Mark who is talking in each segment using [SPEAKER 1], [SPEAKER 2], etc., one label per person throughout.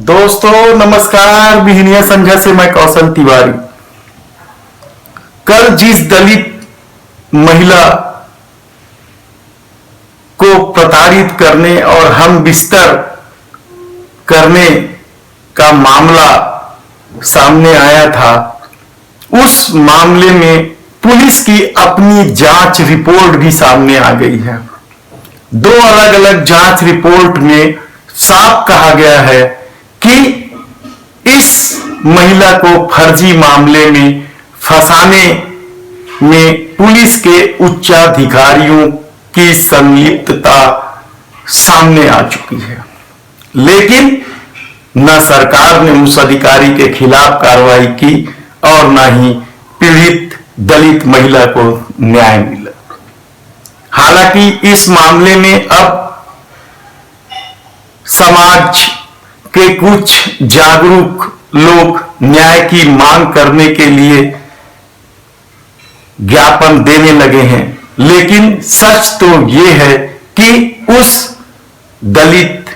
[SPEAKER 1] दोस्तों नमस्कार। बिहनिया संझा से मैं कौशल तिवारी। कल जिस दलित महिला को प्रताड़ित करने और हम बिस्तर करने का मामला सामने आया था, उस मामले में पुलिस की अपनी जांच रिपोर्ट भी सामने आ गई है। दो अलग अलग जांच रिपोर्ट में साफ कहा गया है कि इस महिला को फर्जी मामले में फंसाने में पुलिस के उच्चाधिकारियों की संलिप्तता सामने आ चुकी है, लेकिन न सरकार ने उस अधिकारी के खिलाफ कार्रवाई की और न ही पीड़ित दलित महिला को न्याय मिला। हालांकि इस मामले में अब समाज के कुछ जागरूक लोग न्याय की मांग करने के लिए ज्ञापन देने लगे हैं, लेकिन सच तो यह है कि उस दलित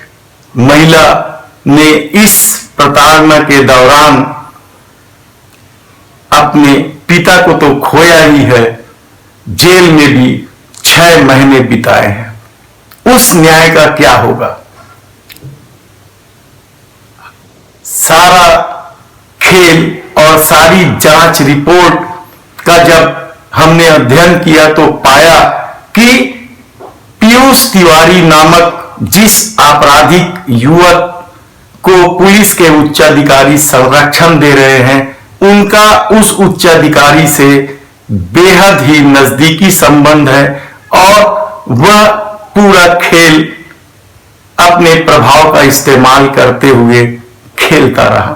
[SPEAKER 1] महिला ने इस प्रताड़ना के दौरान अपने पिता को तो खोया ही है, जेल में भी 6 महीने बिताए हैं। उस न्याय का क्या होगा? सारा खेल और सारी जांच रिपोर्ट का जब हमने अध्ययन किया तो पाया कि पीयूष तिवारी नामक जिस आपराधिक युवक को पुलिस के उच्चाधिकारी संरक्षण दे रहे हैं, उनका उस उच्चाधिकारी से बेहद ही नजदीकी संबंध है और वह पूरा खेल अपने प्रभाव का इस्तेमाल करते हुए खेलता रहा।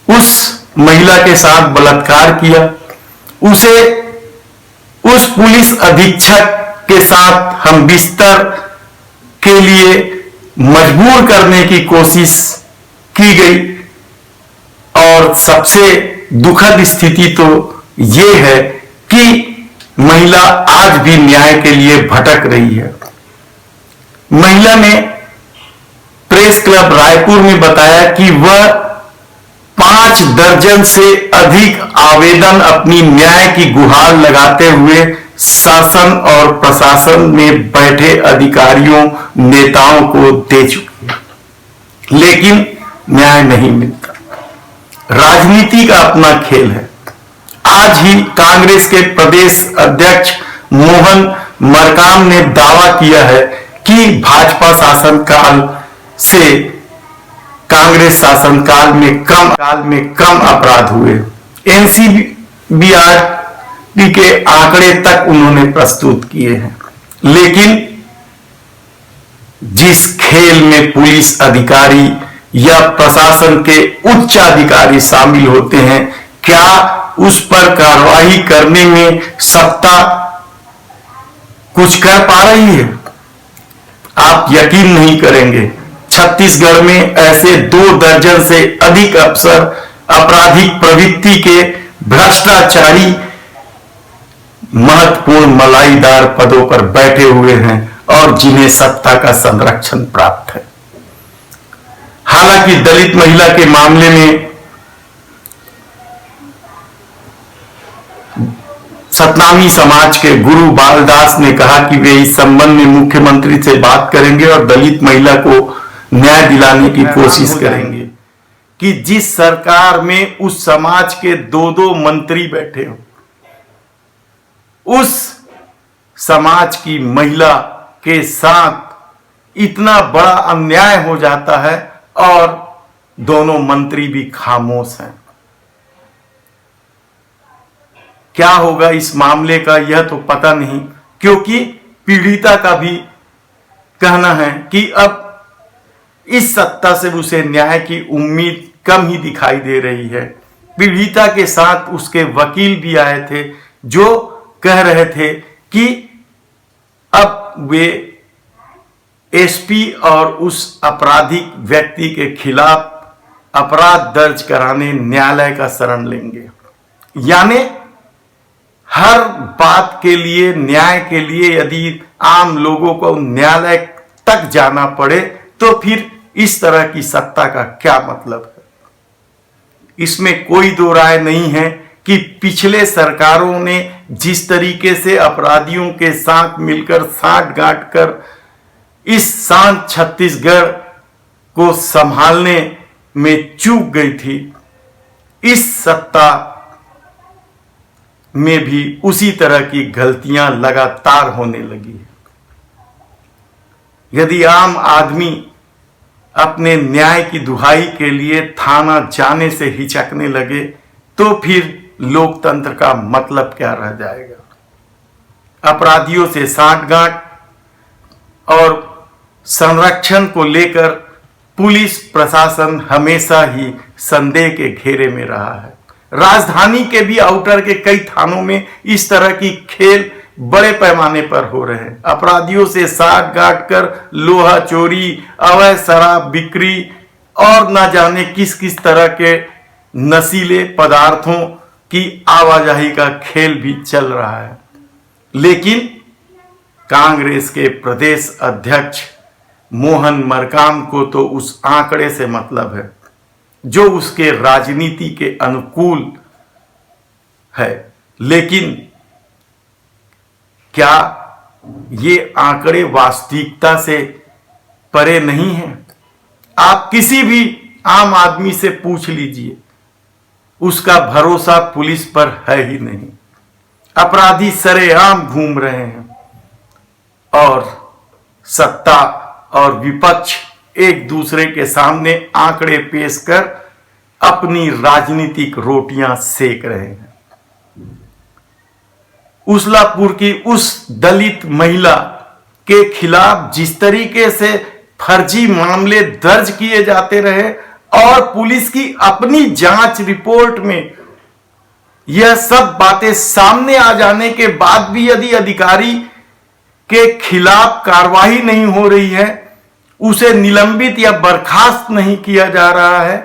[SPEAKER 1] उस महिला के साथ बलात्कार किया, उसे उस पुलिस अधीक्षक के साथ हम बिस्तर के लिए मजबूर करने की कोशिश की गई और सबसे दुखद स्थिति तो यह है कि महिला आज भी न्याय के लिए भटक रही है। महिला ने प्रेस क्लब रायपुर में बताया कि वह 5 दर्जन से अधिक आवेदन अपनी न्याय की गुहार लगाते हुए शासन और प्रशासन में बैठे अधिकारियों नेताओं को दे चुकी है, लेकिन न्याय नहीं मिलता। राजनीति का अपना खेल है। आज ही कांग्रेस के प्रदेश अध्यक्ष मोहन मरकाम ने दावा किया है कि भाजपा शासनकाल से कांग्रेस शासनकाल में कम अपराध हुए। एनसीबीआर के आंकड़े तक उन्होंने प्रस्तुत किए हैं, लेकिन जिस खेल में पुलिस अधिकारी या प्रशासन के उच्च अधिकारी शामिल होते हैं, क्या उस पर कार्रवाई करने में सत्ता कुछ कर पा रही है? आप यकीन नहीं करेंगे, छत्तीसगढ़ में ऐसे 2 दर्जन से अधिक अफसर आपराधिक प्रवृत्ति के भ्रष्टाचारी महत्वपूर्ण मलाईदार पदों पर बैठे हुए हैं और जिन्हें सत्ता का संरक्षण प्राप्त है। हालांकि दलित महिला के मामले में सतनामी समाज के गुरु बालदास ने कहा कि वे इस संबंध में मुख्यमंत्री से बात करेंगे और दलित महिला को न्याय दिलाने की कोशिश करेंगे कि जिस सरकार में उस समाज के 2-2 मंत्री बैठे हो, उस समाज की महिला के साथ इतना बड़ा अन्याय हो जाता है और दोनों मंत्री भी खामोश हैं। क्या होगा इस मामले का यह तो पता नहीं, क्योंकि पीड़िता का भी कहना है कि अब इस सत्ता से उसे न्याय की उम्मीद कम ही दिखाई दे रही है। पीड़िता के साथ उसके वकील भी आए थे जो कह रहे थे कि अब वे एसपी और उस आपराधिक व्यक्ति के खिलाफ अपराध दर्ज कराने न्यायालय का शरण लेंगे। यानी हर बात के लिए, न्याय के लिए यदि आम लोगों को न्यायालय तक जाना पड़े तो फिर इस तरह की सत्ता का क्या मतलब है। इसमें कोई दो राय नहीं है कि पिछले सरकारों ने जिस तरीके से अपराधियों के साथ मिलकर साठ गांठ कर इस शांत छत्तीसगढ़ को संभालने में चूक गई थी, इस सत्ता में भी उसी तरह की गलतियां लगातार होने लगी है। यदि आम आदमी अपने न्याय की दुहाई के लिए थाना जाने से हिचकने लगे तो फिर लोकतंत्र का मतलब क्या रह जाएगा। अपराधियों से साठगांठ और संरक्षण को लेकर पुलिस प्रशासन हमेशा ही संदेह के घेरे में रहा है। राजधानी के भी आउटर के कई थानों में इस तरह की खेल बड़े पैमाने पर हो रहे हैं। अपराधियों से साठ गांठ कर लोहा चोरी, अवैध शराब बिक्री और न जाने किस किस तरह के नशीले पदार्थों की आवाजाही का खेल भी चल रहा है। लेकिन कांग्रेस के प्रदेश अध्यक्ष मोहन मरकाम को तो उस आंकड़े से मतलब है जो उसके राजनीति के अनुकूल है। लेकिन क्या ये आंकड़े वास्तविकता से परे नहीं हैं? आप किसी भी आम आदमी से पूछ लीजिए, उसका भरोसा पुलिस पर है ही नहीं। अपराधी सरेआम घूम रहे हैं और सत्ता और विपक्ष एक दूसरे के सामने आंकड़े पेश कर अपनी राजनीतिक रोटियां सेक रहे हैं। उसलापुर की उस दलित महिला के खिलाफ जिस तरीके से फर्जी मामले दर्ज किए जाते रहे और पुलिस की अपनी जांच रिपोर्ट में यह सब बातें सामने आ जाने के बाद भी यदि अधिकारी के खिलाफ कार्रवाई नहीं हो रही है, उसे निलंबित या बर्खास्त नहीं किया जा रहा है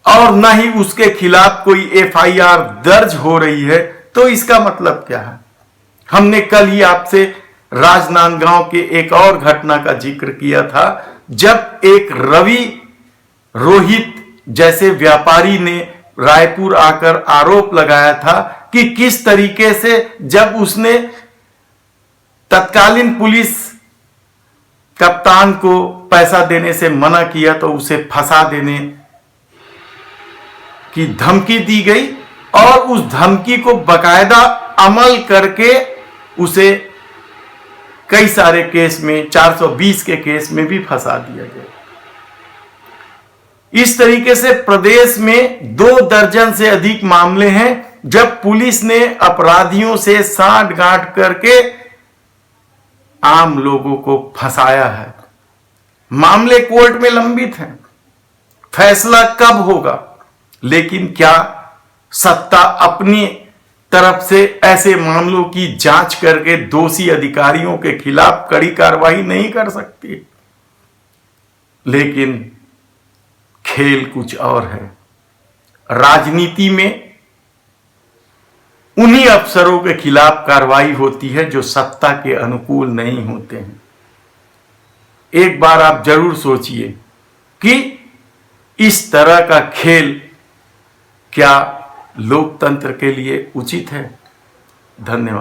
[SPEAKER 1] और न ही उसके खिलाफ कोई एफआईआर दर्ज हो रही है, तो इसका मतलब क्या है। हमने कल ही आपसे राजनांदगांव के एक और घटना का जिक्र किया था, जब एक रवि रोहित जैसे व्यापारी ने रायपुर आकर आरोप लगाया था कि किस तरीके से जब उसने तत्कालीन पुलिस कप्तान को पैसा देने से मना किया तो उसे फंसा देने की धमकी दी गई और उस धमकी को बकायदा अमल करके उसे कई सारे केस में 420 के केस में भी फंसा दिया गया। इस तरीके से प्रदेश में 2 दर्जन से अधिक मामले हैं जब पुलिस ने अपराधियों से साठ गांठ करके आम लोगों को फंसाया है। मामले कोर्ट में लंबित हैं, फैसला कब होगा, लेकिन क्या सत्ता अपनी तरफ से ऐसे मामलों की जांच करके दोषी अधिकारियों के खिलाफ कड़ी कार्रवाई नहीं कर सकती? लेकिन खेल कुछ और है। राजनीति में उन्हीं अफसरों के खिलाफ कार्रवाई होती है जो सत्ता के अनुकूल नहीं होते हैं। एक बार आप जरूर सोचिए कि इस तरह का खेल क्या लोकतंत्र के लिए उचित है। धन्यवाद।